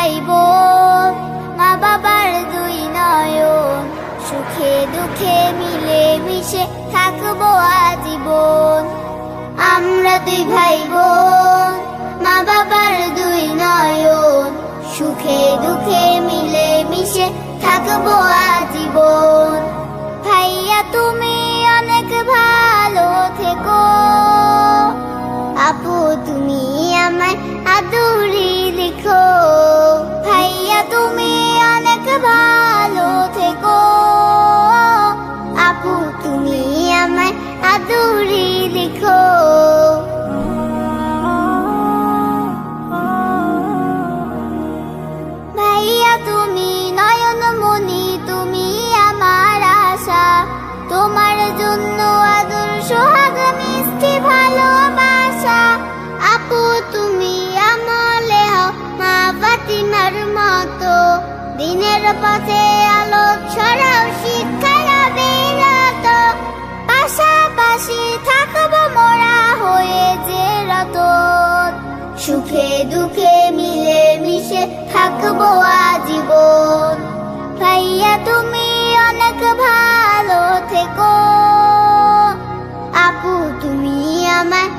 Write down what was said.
ভাই বোন, মা বাবার দুই নয়ন, সুখে দুঃখে মিলে মিশে থাকবো আজীবন। আমরা দুই ভাই বোন, মা বাবার দুই নয়ন, সুখে দুঃখে মিলে মিশে থাকবো আজীবন। ভাইয়া তুমি অনেক ভালো থেকো, আপু তুমি আমায় আদুরি লিখো। ভাইয়া তুমি অনেক ভালো থেকো, আপু তুমি আমায় আদুরি লিখো। ভাইয়া তুমি নয়নমণি, তুমি আমার আশা, তোমার জন্য আদর সোহাগ মিষ্টি ভালোবাসা। আপু তুমি আমলে হও মা ফাতিমার মতো, দিনের পথে আলো ছড়াও শিক্ষার বিরত। পাশাপাশি থাকবো মোরা হয়ে যে রতন, সুখে দুঃখে মিলে মিশে থাকবো আজীবন। ভাইয়া তুমি অনেক ভালো থেকো, আপু তুমি আমায়